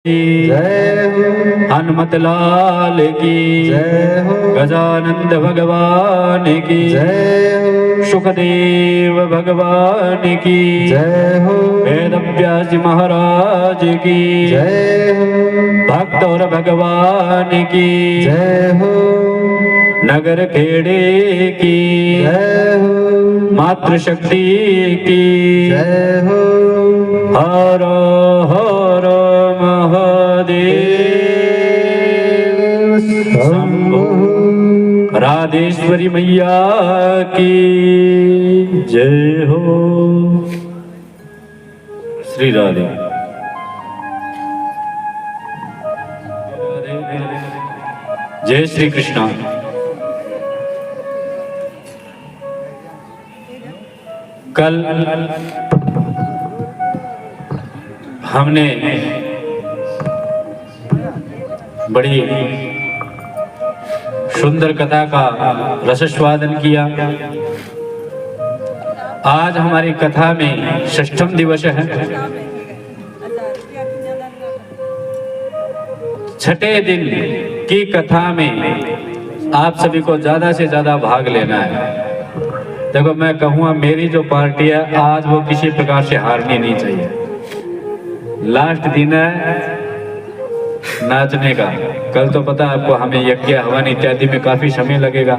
जय हो हनुमत लाल की जय हो गजानंद भगवान की जय हो सुखदेव भगवान की जय हो वेद व्यास जी महाराज की जय हो भक्त और भगवान की जय हो नगर खेड़े की जय हो मातृशक्ति की जय हो हर हर महादेव शंभो राधेश्वरी मैया की जय हो। श्री राधे। जय श्री कृष्णा। कल हमने बड़ी सुंदर कथा का रसस्वादन किया। आज हमारी कथा में षष्ठम दिवस है। छठे दिन की कथा में आप सभी को ज्यादा से ज्यादा भाग लेना है। देखो, मैं कहूँगा मेरी जो पार्टी है आज वो किसी प्रकार से हारनी नहीं चाहिए। लास्ट दिन है नाचने का। कल तो पता आपको हमें यज्ञ हवन इत्यादि में काफी समय लगेगा।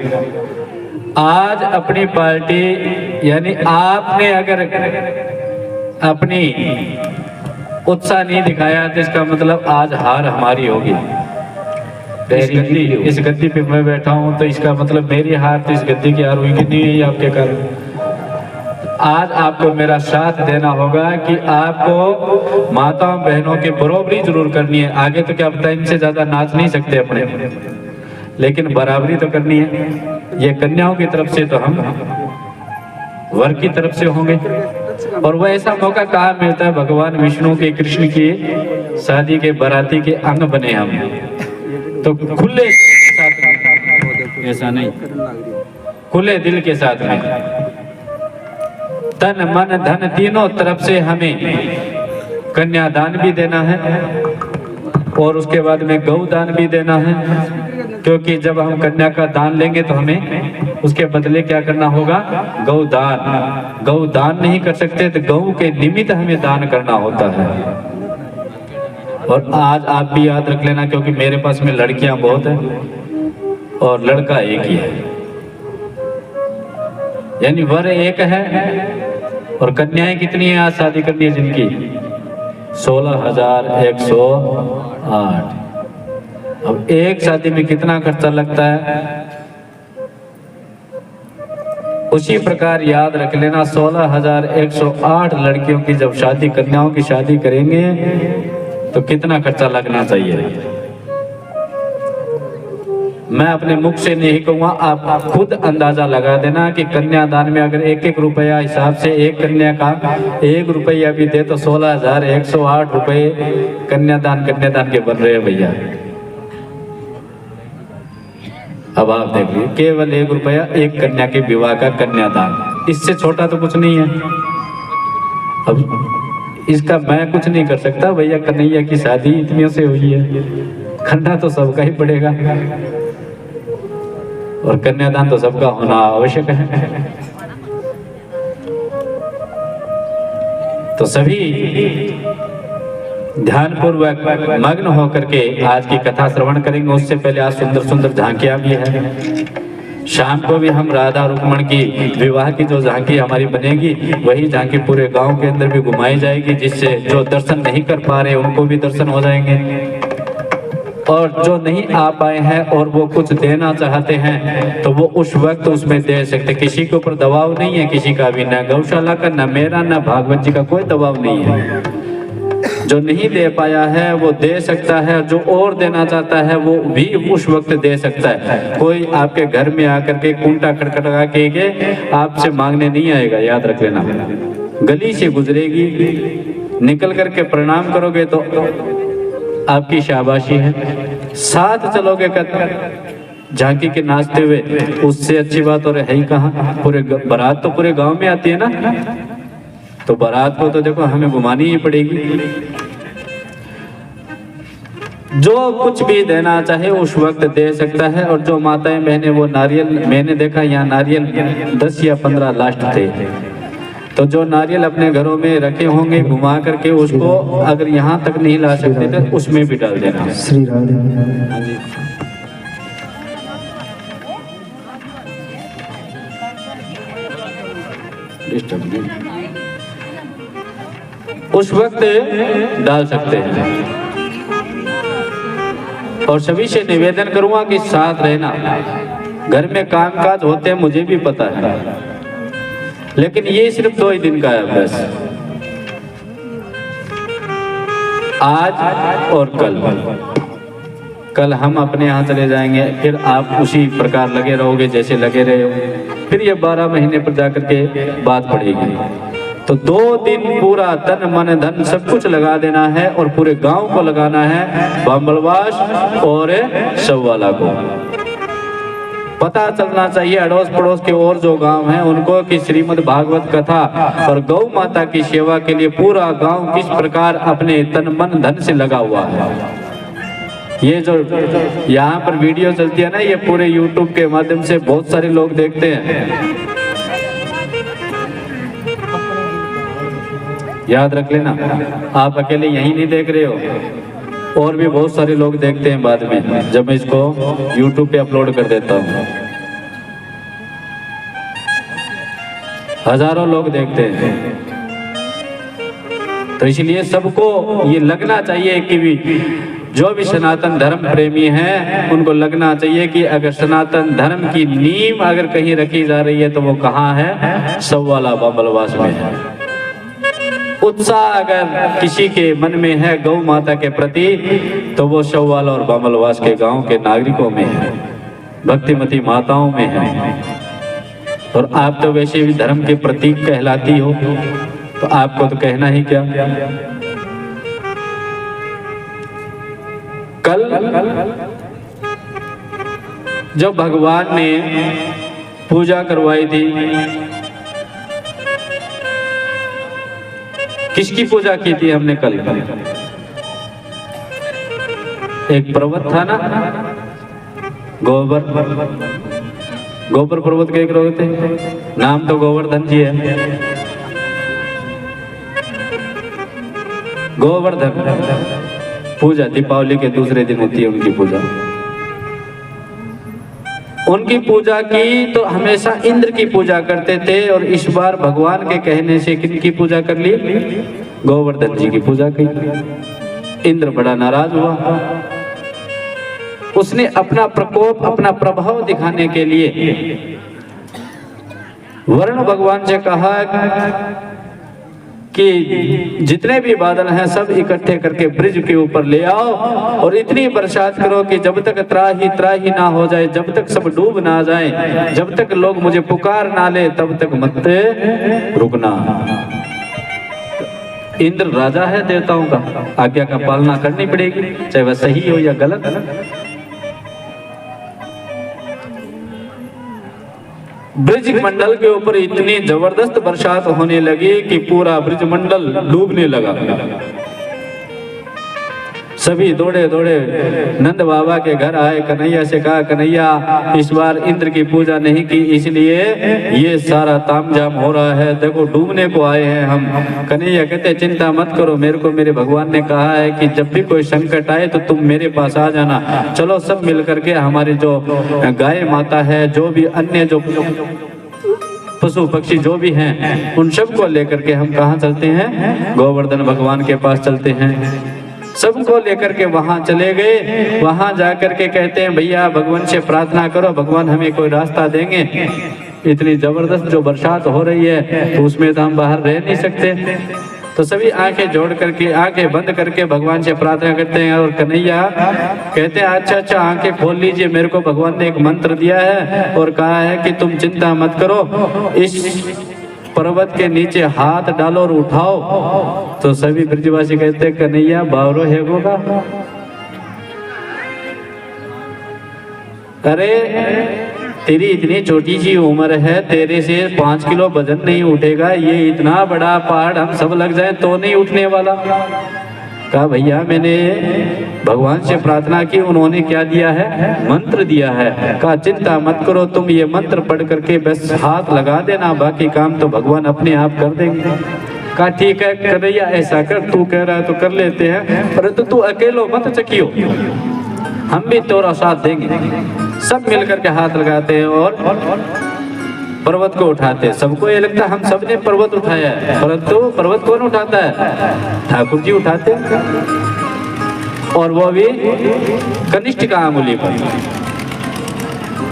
आज अपनी पार्टी यानी आपने अगर अपनी उत्साह नहीं दिखाया तो इसका मतलब आज हार हमारी होगी। इस गद्दी पे मैं बैठा हूँ तो इसका मतलब मेरी हार तो इस गद्दी की हार हुई कि नहीं है आपके कारण। आज आपको मेरा साथ देना होगा कि आपको माताओं बहनों की बराबरी जरूर करनी है। आगे तो क्या पता इनसे ज्यादा नाच नहीं सकते अपने, लेकिन बराबरी तो करनी है। ये कन्याओं की तरफ से तो हम वर की तरफ से होंगे। और वह ऐसा मौका कहाँ मिलता है? भगवान विष्णु के कृष्ण की शादी के बाराती के अंग बने हम तो खुले साथ में, ऐसा नहीं, खुले दिल के साथ में तन मन धन तीनों तरफ से हमें कन्यादान भी देना है और उसके बाद में गौदान भी देना है। क्योंकि जब हम कन्या का दान लेंगे तो हमें उसके बदले क्या करना होगा? गौदान। गौदान नहीं कर सकते तो गौ के निमित्त हमें दान करना होता है। और आज आप भी याद रख लेना, क्योंकि मेरे पास में लड़कियां बहुत हैं और लड़का एक ही है, यानी वर एक है और कन्याएं कितनी है आज शादी करनी है जिनकी? 16,108। अब एक शादी में कितना खर्चा लगता है? उसी प्रकार याद रख लेना, 16,108 लड़कियों की जब शादी, कन्याओं की शादी करेंगे तो कितना खर्चा लगना चाहिए। मैं अपने मुख से नहीं कहूँगा, आप खुद अंदाजा लगा देना कि कन्यादान में अगर 1-1 रुपया हिसाब से एक कन्या का 1 रुपया भी दे तो 16,108 रुपये कन्यादान के बन रहे हैं भैया। अब आप देखिए, केवल 1 रुपया एक कन्या के विवाह का कन्यादान, इससे छोटा तो कुछ नहीं है। अब इसका मैं कुछ नहीं कर सकता भैया, कन्हैया की शादी इतनियों से हुई है, खंडा तो सबका ही पड़ेगा और कन्यादान तो सबका होना आवश्यक है। तो सभी ध्यानपूर्वक मग्न होकर के आज की कथा श्रवण करेंगे। उससे पहले आज सुंदर सुंदर झांकियां भी है। शाम को भी हम राधा रुक्मण की विवाह की जो झांकी हमारी बनेगी वही झांकी पूरे गांव के अंदर भी घुमाई जाएगी, जिससे जो दर्शन नहीं कर पा रहे उनको भी दर्शन हो जाएंगे। और जो नहीं आ पाए हैं और वो कुछ देना चाहते हैं तो वो उस वक्त उसमें दे सकते। किसी के ऊपर दबाव नहीं है, किसी का भी, न गौशाला का, न मेरा, न भागवत जी का कोई दबाव नहीं है। जो नहीं दे पाया है वो दे सकता है, जो और देना चाहता है वो भी उस वक्त दे सकता है। कोई आपके घर में आकर के कुंटा खटखटा के आपसे मांगने नहीं आएगा, याद रख लेना। गली से गुजरेगी, निकल करके प्रणाम करोगे तो आपकी शाबाशी है। साथ चलोगे झांकी के नाचते हुए, उससे अच्छी बात और है ही कहाँ। पूरे बारात तो पूरे गांव में आती है ना, तो बारात को तो देखो हमें घुमानी ही पड़ेगी। जो कुछ भी देना चाहे उस वक्त दे सकता है। और जो माताएं बहनें वो नारियल, मैंने देखा यहाँ नारियल 10 या 15 लास्ट थे, तो जो नारियल अपने घरों में रखे होंगे घुमा करके उसको अगर यहाँ तक नहीं ला सकते तो उसमें भी डाल देना। श्री राधे। हाँ जी। उस वक्त डाल सकते हैं। और सभी से निवेदन करूंगा कि साथ रहना। घर में कामकाज होते हैं मुझे भी पता है, लेकिन ये सिर्फ 2 ही दिन का है बस, आज और कल हम अपने यहाँ चले जाएंगे, फिर आप उसी प्रकार लगे रहोगे जैसे लगे रहे हो। फिर ये 12 महीने पर जाकर के बात पड़ेगी। तो 2 दिन पूरा तन मन धन सब कुछ लगा देना है और पूरे गांव को लगाना है, बामलवास और सवाला को। पता चलना चाहिए अड़ोस पड़ोस के और जो गांव हैं उनको कि श्रीमद् भागवत कथा और गौ माता की सेवा के लिए पूरा गांव किस प्रकार अपने तन मन धन से लगा हुआ है। ये जो यहाँ पर वीडियो चलती है ना, ये पूरे YouTube के माध्यम से बहुत सारे लोग देखते हैं। याद रख लेना, आप अकेले यही नहीं देख रहे हो, और भी बहुत सारे लोग देखते हैं बाद में जब मैं इसको YouTube पे अपलोड कर देता हूँ। हजारों लोग देखते हैं। तो इसलिए सबको ये लगना चाहिए कि भी जो भी सनातन धर्म प्रेमी हैं उनको लगना चाहिए कि अगर सनातन धर्म की नींव अगर कहीं रखी जा रही है तो वो कहाँ है? सवाला बामलवास में है। उत्साह अगर किसी के मन में है गौ माता के प्रति तो वो सवाल और बामलवास के गांव के नागरिकों में है, भक्तिमती माताओं में है। और आप तो वैसे भी धर्म के प्रतीक कहलाती हो, तो आपको तो कहना ही क्या। कल जब भगवान ने पूजा करवाई थी, किसकी पूजा की थी हमने कल? एक पर्वत था ना, गोबर पर्वत के एक रोग थे, नाम तो गोवर्धन जी है। गोवर्धन पूजा दीपावली के दूसरे दिन होती है उनकी पूजा। उनकी पूजा की तो हमेशा इंद्र की पूजा करते थे, और इस बार भगवान के कहने से किनकी पूजा कर ली? गोवर्धन जी की पूजा की। इंद्र बड़ा नाराज हुआ। उसने अपना प्रकोप, अपना प्रभाव दिखाने के लिए वरुण भगवान से कहा कि जितने भी बादल हैं सब इकट्ठे करके ब्रिज के ऊपर ले आओ और इतनी बरसात करो कि जब तक त्राही ना हो जाए, जब तक सब डूब ना जाए, जब तक लोग मुझे पुकार ना ले तब तक मत रुकना। इंद्र राजा है देवताओं का, आज्ञा का पालना करनी पड़ेगी, चाहे वह सही हो या गलत। ब्रिज मंडल के ऊपर इतनी जबरदस्त बरसात होने लगी कि पूरा ब्रिज मंडल डूबने लगा। सभी दौड़े दौड़े नंद बाबा के घर आए, कन्हैया से कहा कन्हैया इस बार इंद्र की पूजा नहीं की इसलिए ये सारा तामझाम हो रहा है, देखो डूबने को आए हैं हम। कन्हैया कहते चिंता मत करो, मेरे को मेरे भगवान ने कहा है कि जब भी कोई संकट आए तो तुम मेरे पास आ जाना। चलो सब मिल करके हमारी जो गाय माता है, जो भी अन्य जो पशु पक्षी जो भी हैं उन सबको लेकर के हम कहाँ चलते हैं? गोवर्धन भगवान के पास चलते हैं। सबको लेकर के वहां चले गए। वहां जाकर के कहते हैं भैया भगवान से प्रार्थना करो, भगवान हमें कोई रास्ता देंगे। इतनी जबरदस्त जो बरसात हो रही है तो उसमें तो हम बाहर रह नहीं सकते। तो सभी आंखें जोड़ करके, आंखें बंद करके भगवान से प्रार्थना करते हैं। और कन्हैया कहते हैं अच्छा आंखें खोल लीजिए, मेरे को भगवान ने एक मंत्र दिया है और कहा है कि तुम चिंता मत करो, इस पर्वत के नीचे हाथ डालो और उठाओ। तो सभी ब्रजवासी कहते हैं कन्हैया बावरो है होगा। अरे तेरी इतनी छोटी सी उम्र है, तेरे से 5 किलो वजन नहीं उठेगा, ये इतना बड़ा पहाड़ हम सब लग जाए तो नहीं उठने वाला। कहा भैया मैंने भगवान से प्रार्थना की, उन्होंने क्या दिया है, मंत्र दिया है। कहा चिंता मत करो, तुम ये मंत्र पढ़ करके बस हाथ लगा देना, बाकी काम तो भगवान अपने आप कर देंगे। कहा ठीक है कन्हैया ऐसा कर, तू कह रहा है तो कर लेते हैं, परंतु तू अकेलो मत चकियो, हम भी तेरा साथ देंगे। सब मिलकर के हाथ लगाते हैं और पर्वत को उठाते हैं। सबको ये लगता है हम सब ने पर्वत उठाया है, परंतु पर्वत कौन उठाता है, ठाकुर जी उठाते हैं, और वो भी कनिष्ठ का अंगुली पर।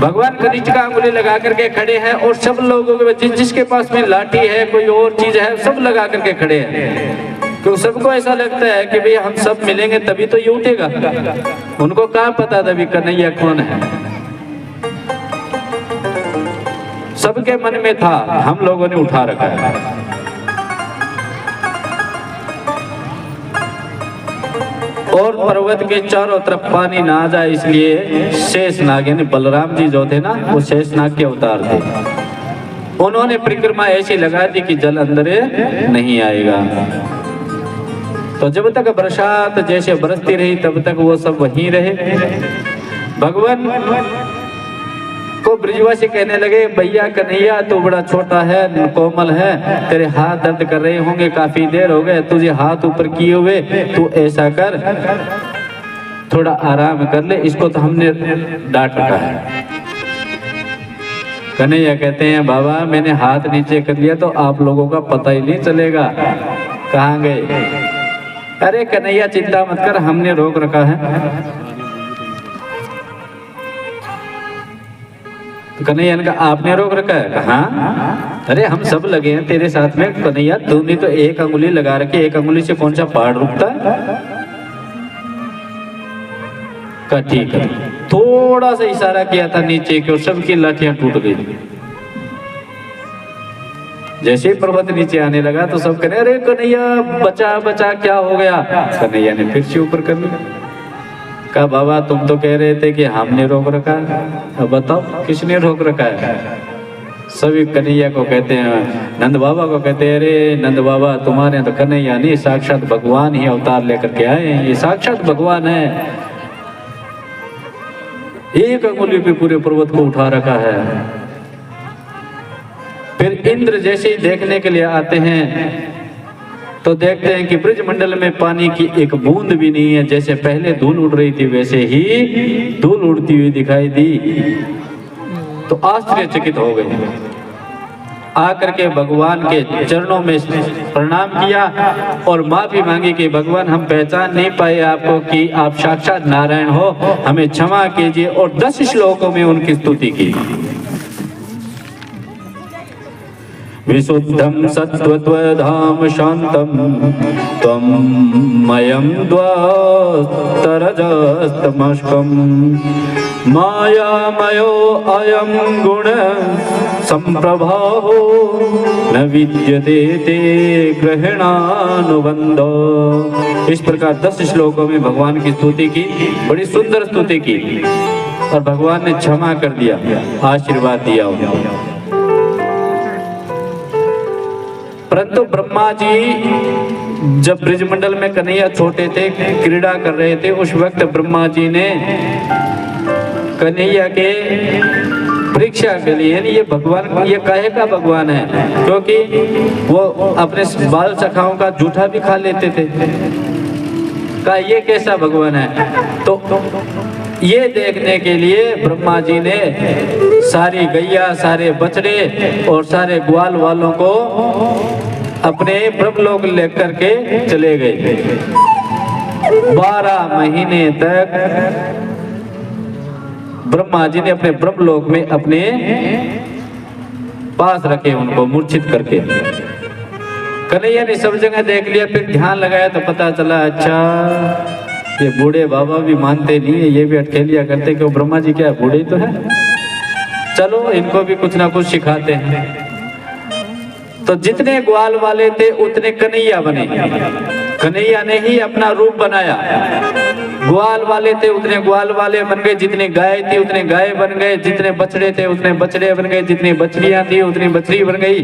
भगवान कनिष्ठ का अंगुली लगा करके खड़े हैं और सब लोगों के जिसके पास में लाठी है, कोई और चीज है, सब लगा करके खड़े हैं, क्योंकि सबको ऐसा लगता है कि भाई हम सब मिलेंगे तभी तो ये उठेगा। उनको क्या पता था भी कन्हैया कौन है, सबके मन में था, हम लोगों ने उठा रखा है। और पर्वत के चारों तरफ पानी ना आ जाए इसलिए शेषनाग यानी बलराम जी जो थे ना, वो शेषनाग के अवतार थे, उन्होंने परिक्रमा ऐसी लगा दी कि जल अंदर नहीं आएगा। तो जब तक बरसात जैसे बरसती रही तब तक वो सब वहीं रहे। भगवान को ब्रिजवासी कहने लगे भैया कन्हैया तू बड़ा छोटा है, कोमल है, तेरे हाथ दर्द कर रहे होंगे, काफी देर हो गए तुझे हाथ ऊपर किए हुए, तू ऐसा कर थोड़ा आराम कर ले, इसको तो हमने डांट रखा है। कन्हैया कहते हैं बाबा मैंने हाथ नीचे कर लिया तो आप लोगों का पता ही नहीं चलेगा कहाँ गए। अरे कन्हैया चिंता मत कर, हमने रोक रखा है। तो कन्हैया ने कहा आपने रोक रखा है? हाँ, अरे हम सब लगे हैं तेरे साथ में। कन्हैया तूने तो एक अंगुली लगा रखी, एक अंगुली से कौन सा पहाड़ रुकता है? कहा ठीक है। थोड़ा सा इशारा किया था नीचे की और सबकी लाठियां टूट गई। जैसे ही पर्वत नीचे आने लगा तो सब कहने अरे कन्हैया बचा बचा, क्या हो गया? कन्हैया ने फिर से ऊपर कर लिया। कहा बाबा तुम तो कह रहे थे कि हमने रोक रखा है, अब बताओ किसने रोक रखा है? सभी कन्हैया को कहते हैं, नंद बाबा को कहते हैं अरे नंद बाबा तुम्हारे तो कन्हैया नहीं, साक्षात भगवान ही अवतार लेकर के आए हैं, ये साक्षात भगवान है। एक अंगुली पे पूरे पर्वत को उठा रखा है। फिर इंद्र जैसे ही देखने के लिए आते हैं तो देखते हैं कि ब्रजमंडल में पानी की एक बूंद भी नहीं है, जैसे पहले धूल उड़ रही थी वैसे ही धूल उड़ती हुई दिखाई दी। तो आश्चर्यचकित हो गए, आकर के भगवान के चरणों में प्रणाम किया और माफी मांगी कि भगवान हम पहचान नहीं पाए आपको कि आप साक्षात नारायण हो, हमें क्षमा कीजिए, और 10 श्लोकों में उनकी स्तुति की। विशुद्धं सत्त्वधाम शांतं त्वं मयं द्वास्तरजस्तमस्कं मायामयो अयं गुण संप्रभावो न विद्यते ते ग्रहणानुबंधो। इस प्रकार 10 श्लोकों में भगवान की स्तुति की, बड़ी सुंदर स्तुति की, और भगवान ने क्षमा कर दिया, आशीर्वाद दिया उन्हें। परंतु ब्रह्मा जी जब ब्रजमंडल में कन्हैया छोटे थे, क्रीड़ा कर रहे थे, उस वक्त ब्रह्मा जी ने कन्हैया के परीक्षा के लिए, ये भगवान ये काहे का भगवान है, क्योंकि वो अपने बाल सखाओं का जूठा भी खा लेते थे। कहा ये कैसा भगवान है? तो ये देखने के लिए ब्रह्मा जी ने सारी गैया, सारे बछड़े और सारे ग्वाल वालों को अपने ब्रह्मलोक लेकर के चले गए। 12 महीने तक ब्रह्मा जी ने अपने ब्रह्मलोक में अपने पास रखे, उनको मूर्छित करके। कन्हैया ने सब जगह देख लिया, फिर ध्यान लगाया तो पता चला अच्छा ये बूढ़े बाबा भी मानते नहीं है, ये भी अटखेलिया करते कि वो ब्रह्मा जी क्या बूढ़े तो है, चलो इनको भी कुछ ना कुछ सिखाते हैं। तो जितने ग्वाल वाले थे उतने कन्हैया बने, कन्हैया ने ही अपना रूप बनाया। ग्वाल वाले थे उतने ग्वाल वाले बन गए, जितने गाय थी उतने गाय बन गए, जितने बछड़े थे उतने बछड़े बन गए, जितनी बछड़ियां थी उतनी बछड़ी बन गई,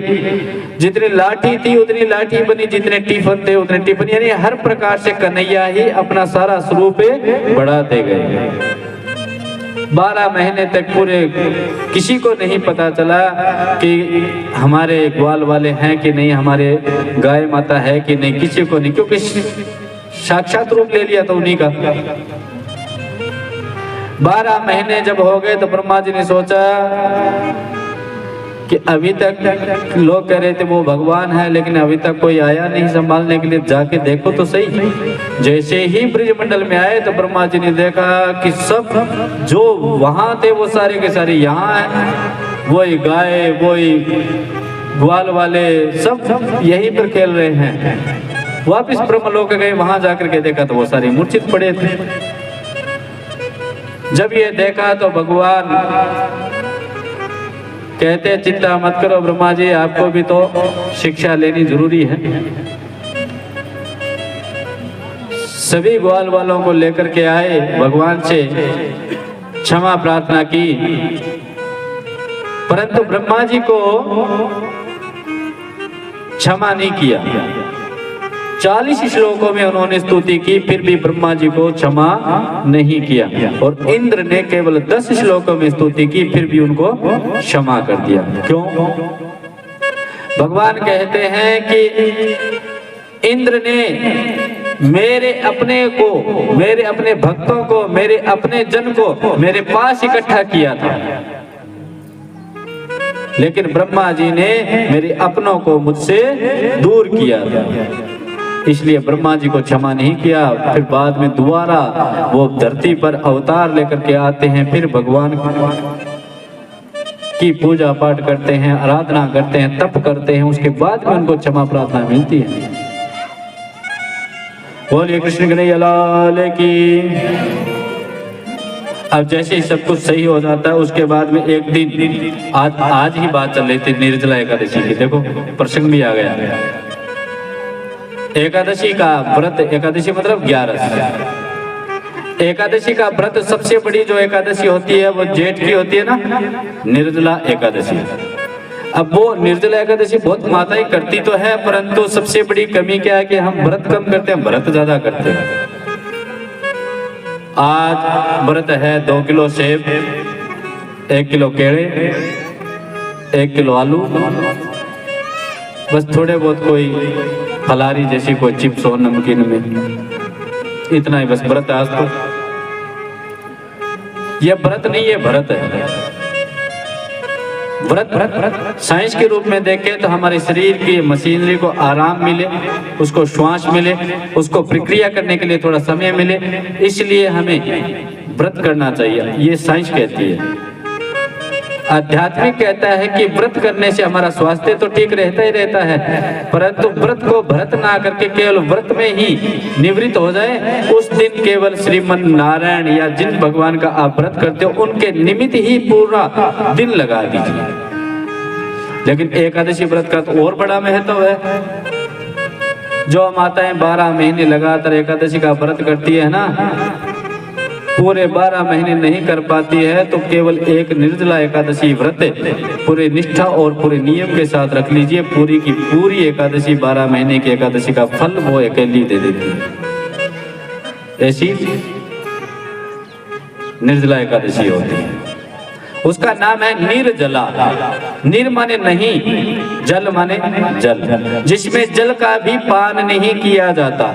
जितनी लाठी थी उतनी लाठी बनी, जितने टिफन थे उतने टिफन, यानी हर प्रकार से कन्हैया ही अपना सारा स्वरूप बढ़ाते गए। 12 महीने तक पूरे किसी को नहीं पता चला कि हमारे ग्वाल वाले हैं कि नहीं, हमारे गाय माता है कि नहीं, किसी को नहीं, क्योंकि साक्षात रूप ले लिया था उन्हीं का। 12 महीने जब हो गए तो ब्रह्मा जी ने सोचा कि अभी तक लोग कह रहे थे वो भगवान है, लेकिन अभी तक कोई आया नहीं संभालने के लिए, जाके देखो तो सही। जैसे ही ब्रजमंडल में आए तो ब्रह्मा जी ने देखा कि सब जो वहां थे वो सारे के सारे यहाँ हैं, वही गाय वही ग्वाल वाले सब यहीं पर खेल रहे हैं। वापिस ब्रह्मलोक गए, वहां जाकर के देखा तो वो सारे मूर्छित पड़े थे। जब ये देखा तो भगवान कहते चिंता मत करो ब्रह्मा जी, आपको भी तो शिक्षा लेनी जरूरी है। सभी ग्वाल वालों को लेकर के आए, भगवान से क्षमा प्रार्थना की, परंतु ब्रह्मा जी को क्षमा नहीं किया। 40 श्लोकों में उन्होंने स्तुति की, फिर भी ब्रह्मा जी को क्षमा नहीं किया। और इंद्र ने केवल 10 श्लोकों में स्तुति की, फिर भी उनको क्षमा कर दिया। क्यों? भगवान कहते हैं कि इंद्र ने मेरे अपने को, मेरे अपने भक्तों को, मेरे अपने जन को मेरे पास इकट्ठा किया था, लेकिन ब्रह्मा जी ने मेरे अपनों को मुझसे दूर किया था, इसलिए ब्रह्मा जी को क्षमा नहीं किया। फिर बाद में दोबारा वो धरती पर अवतार लेकर के आते हैं, फिर भगवान की पूजा पाठ करते हैं, आराधना करते हैं, तप करते हैं, उसके बाद में उनको क्षमा प्रार्थना मिलती है। बोलिए कृष्ण कन्हैया लाल की। अब जैसे ही सब कुछ सही हो जाता है, उसके बाद में एक दिन आज ही बात चल रही थी निर्जला एकादशी की, देखो प्रसंग भी आ गया। एकादशी का व्रत, एकादशी मतलब 11। एकादशी का व्रत सबसे बड़ी जो एकादशी होती है वो जेठ की होती है ना, निर्जला एकादशी। अब वो निर्जला एकादशी बहुत माताएं करती तो है, परंतु सबसे बड़ी कमी क्या है कि हम व्रत कम करते हैं, व्रत ज्यादा करते हैं। आज व्रत है 2 किलो सेब, 1 किलो केले, 1 किलो आलू, बस थोड़े बहुत कोई फलारी जैसी कोई चिप्स हो नमकीन में, इतना ही बस व्रत है आज तो। ये व्रत नहीं, ये भरत है। व्रत साइंस के रूप में देखें तो हमारे शरीर की मशीनरी को आराम मिले, उसको श्वास मिले, उसको प्रक्रिया करने के लिए थोड़ा समय मिले, इसलिए हमें व्रत करना चाहिए, ये साइंस कहती है। आध्यात्मिक कहता है कि व्रत करने से हमारा स्वास्थ्य तो ठीक रहता ही रहता है, परंतु व्रत को भरत ना करके केवल व्रत में ही निवृत्त हो जाए, उस दिन केवल श्रीमन नारायण या जिन भगवान का आप व्रत करते हो उनके निमित्त ही पूरा दिन लगा दीजिए। लेकिन एकादशी व्रत का तो और बड़ा महत्व है। जो माताएं 12 महीने लगातार एकादशी का व्रत करती है ना, पूरे 12 महीने नहीं कर पाती है, तो केवल एक निर्जला एकादशी व्रत पूरे निष्ठा और पूरे नियम के साथ रख लीजिए, पूरी की पूरी एकादशी 12 महीने की एकादशी का फल वो अकेली दे देती है। ऐसी निर्जला एकादशी होती है, उसका नाम है निर्जला। निर माने नहीं, जल माने जल, जिसमें जल का भी पान नहीं किया जाता।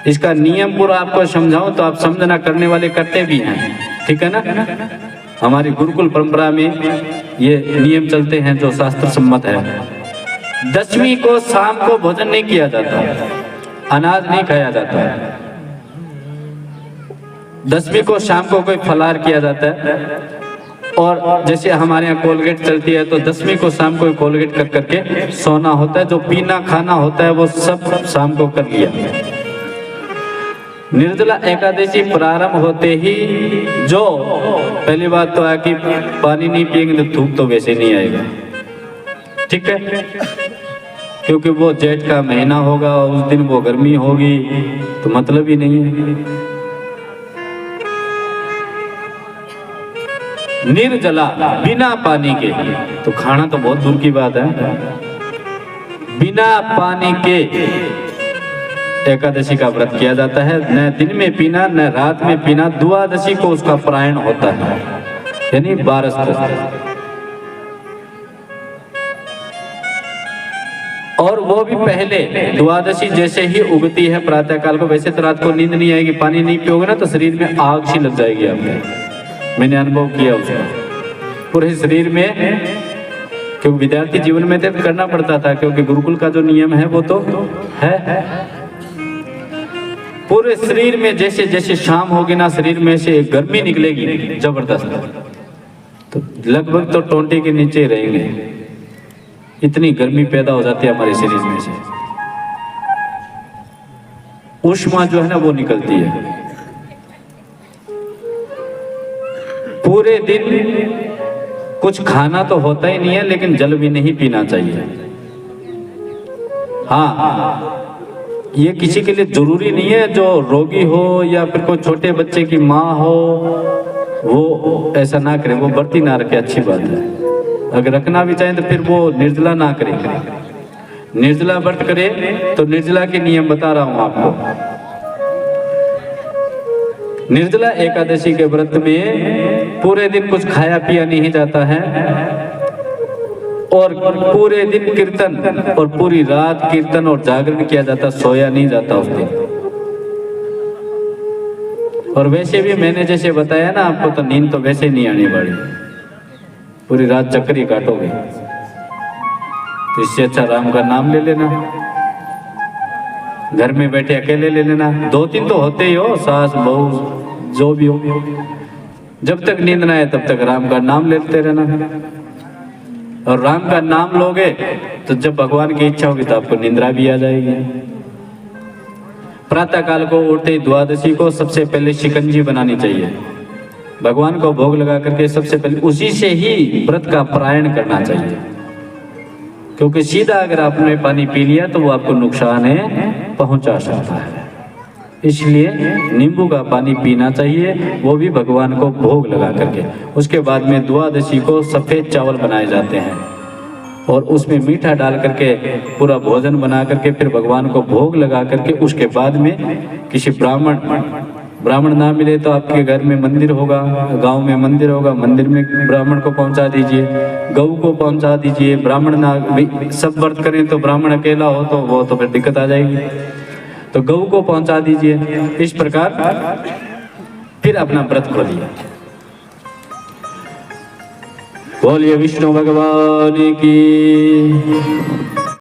इसका नियम पूरा आपको समझाऊं तो आप समझना, करने वाले करते भी हैं, ठीक है ना। हमारी गुरुकुल परंपरा में ये नियम चलते हैं जो शास्त्र सम्मत है। 10वीं को शाम को भोजन नहीं किया जाता, अनाज नहीं खाया जाता। 10वीं को शाम को कोई फलाहार किया जाता है, और जैसे हमारे यहाँ कोलगेट चलती है तो 10वीं को शाम को कोलगेट कर करके सोना होता है। जो पीना खाना होता है वो सब शाम को कर लिया। निर्जला एकादशी प्रारंभ होते ही जो पहली बात तो है कि पानी नहीं पिएंगे तो धूप तो वैसे नहीं आएगा, ठीक है, क्योंकि वो जेठ का महीना होगा और उस दिन वो गर्मी होगी तो मतलब ही नहीं है। निर्जला, बिना पानी के, तो खाना तो बहुत दूर की बात है, बिना पानी के एकादशी का व्रत किया जाता है। न दिन में पीना न रात में पीना, द्वादशी को उसका प्रायण होता है, यानी 12 को। और वो भी पहले द्वादशी जैसे ही उगती है प्रातः काल को, वैसे तो रात को नींद नहीं आएगी, पानी नहीं पियोगे ना तो शरीर में आग सी लग जाएगी आपके, मैंने अनुभव किया उसका पूरे शरीर में। क्योंकि विद्यार्थी जीवन में तो करना पड़ता था, क्योंकि गुरुकुल का जो नियम है वो तो है। पूरे शरीर में जैसे जैसे शाम होगी ना, शरीर में से गर्मी निकलेगी जबरदस्त, तो लगभग तो 20 के नीचे रहेंगे, इतनी गर्मी पैदा हो जाती है हमारे शरीर में से, ऊष्मा जो है ना वो निकलती है। पूरे दिन कुछ खाना तो होता ही नहीं है, लेकिन जल भी नहीं पीना चाहिए। हाँ, ये किसी के लिए जरूरी नहीं है, जो रोगी हो या फिर कोई छोटे बच्चे की माँ हो वो ऐसा ना करे, वो व्रती ना रखे, अच्छी बात है। अगर रखना भी चाहें तो फिर वो निर्जला ना करे, निर्जला व्रत करे। तो निर्जला के नियम बता रहा हूं आपको। निर्जला एकादशी के व्रत में पूरे दिन कुछ खाया पिया नहीं जाता है, और पूरे दिन कीर्तन और पूरी रात कीर्तन और जागरण किया जाता, सोया नहीं जाता उस दिन। और वैसे भी मैंने जैसे बताया ना आपको, तो नींद तो वैसे नहीं आने वाली, पूरी रात चक्कर ही काटोगे। तो इससे अच्छा राम का नाम ले लेना, घर में बैठे अकेले ले लेना। 2-3 तो होते ही हो, सास बहू जो भी हो, जब तक नींद ना आए तब तक राम का नाम लेते रहना। और राम का नाम लोगे तो जब भगवान की इच्छा होगी तो आपको निंद्रा भी आ जाएगी। प्रातः काल को उठते द्वादशी को सबसे पहले शिकंजी बनानी चाहिए, भगवान को भोग लगा करके सबसे पहले उसी से ही व्रत का प्रायण करना चाहिए। क्योंकि सीधा अगर आपने पानी पी लिया तो वो आपको नुकसान पहुंचा सकता है। इसलिए नींबू का पानी पीना चाहिए, वो भी भगवान को भोग लगा करके। उसके बाद में द्वादशी को सफ़ेद चावल बनाए जाते हैं और उसमें मीठा डाल करके पूरा भोजन बना करके फिर भगवान को भोग लगा करके उसके बाद में किसी ब्राह्मण ना मिले तो आपके घर में मंदिर होगा, गांव में मंदिर होगा, मंदिर में ब्राह्मण को पहुंचा दीजिए, गऊ को पहुंचा दीजिए। ब्राह्मण ना सब व्रत करें तो ब्राह्मण अकेला हो तो वो तो फिर दिक्कत आ जाएगी, तो गऊ को पहुंचा दीजिए। इस प्रकार फिर अपना व्रत खोलिए। बोलिए विष्णु भगवान की।